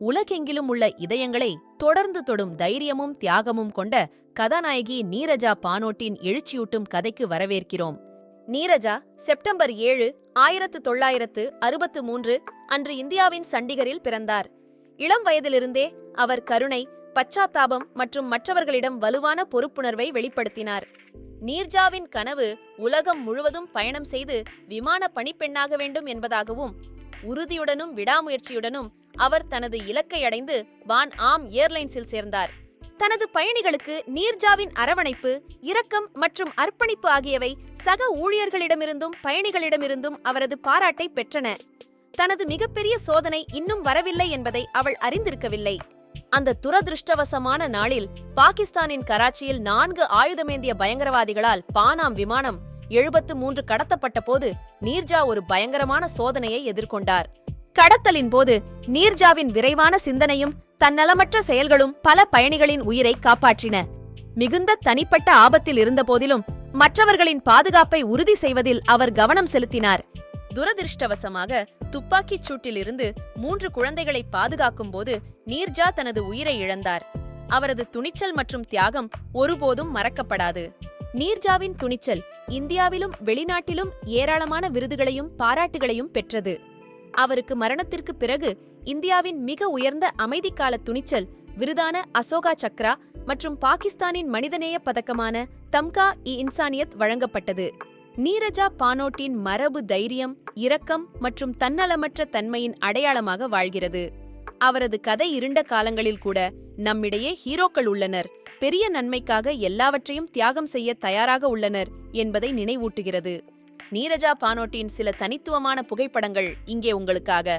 உலகெங்கிலும் உள்ள இதயங்களை தொடர்ந்து தொடும் தைரியமும் தியாகமும் கொண்ட கதாநாயகி நீரஜா பானோட்டின் எழுச்சியூட்டும் கதைக்கு வரவேற்கிறோம். நீரஜா செப்டம்பர் 7, 1963 அன்று இந்தியாவின் சண்டிகரில் பிறந்தார். இளம் வயதிலிருந்தே அவர் கருணை, பச்சாத்தாபம் மற்றும் மற்றவர்களிடம் வலுவான பொறுப்புணர்வை வெளிப்படுத்தினார். நீர்ஜாவின் கனவு உலகம் முழுவதும் பயணம் செய்து விமான பணிப்பெண்ணாக வேண்டும் என்பதாகவும், உறுதியுடனும் விடாமுயற்சியுடனும் அவர் தனது இலக்கை அடைந்து பான் ஆம் ஏர்லைன்ஸில் சேர்ந்தார். தனது பயணிகளுக்கு நீர்ஜாவின் அரவணைப்பு, இரக்கம் மற்றும் அர்ப்பணிப்பு ஆகியவை சக ஊழியர்களிடமிருந்தும் பயணிகளிடமிருந்தும் அவரது பாராட்டை பெற்றன. தனது மிகப்பெரிய சோதனை இன்னும் வரவில்லை என்பதை அவள் அறிந்திருக்கவில்லை. அந்த துரதிருஷ்டவசமான நாளில் பாகிஸ்தானின் கராச்சியில் 4 ஆயுதமேந்திய பயங்கரவாதிகளால் பானாம் விமானம் 73 கடத்தப்பட்ட போது நீர்ஜா ஒரு பயங்கரமான சோதனையை எதிர்கொண்டார். கடத்தலின் போது நீர்ஜாவின் விரைவான சிந்தனையும் தன்னலமற்ற செயல்களும் பல பயணிகளின் உயிரை காப்பாற்றின. மிகுந்த தனிப்பட்ட ஆபத்தில் இருந்தபோதிலும் மற்றவர்களின் பாதுகாப்பை உறுதி செய்வதில் அவர் கவனம் செலுத்தினார். துரதிருஷ்டவசமாக துப்பாக்கிச் சூட்டிலிருந்து 3 குழந்தைகளை பாதுகாக்கும் போது நீர்ஜா தனது உயிரை இழந்தார். அவரது துணிச்சல் மற்றும் தியாகம் ஒருபோதும் மறக்கப்படாது. நீர்ஜாவின் துணிச்சல் இந்தியாவிலும் வெளிநாட்டிலும் ஏராளமான விருதுகளையும் பாராட்டுகளையும் பெற்றது. அவருக்கு மரணத்திற்கு பிறகு இந்தியாவின் மிக உயர்ந்த அமைதிக்கால துணிச்சல் விருதான அசோகா சக்ரா மற்றும் பாகிஸ்தானின் மனிதநேய பதக்கமான தம்கா-இ-இன்சானியத் வழங்கப்பட்டது. நீரஜா பானோட்டின் மரபு தைரியம், இரக்கம் மற்றும் தன்னலமற்ற தன்மையின் அடையாளமாக வாழ்கிறது. அவரது கதை இருண்ட காலங்களில் கூட நம்மிடையே ஹீரோக்கள் உள்ளனர், பெரிய நன்மைக்காக எல்லாவற்றையும் தியாகம் செய்ய தயாராக உள்ளனர் என்பதை நினைவூட்டுகிறது. நீரஜா பானோட்டின் சில தனித்துவமான புகைப்படங்கள் இங்கே உங்களுக்காக.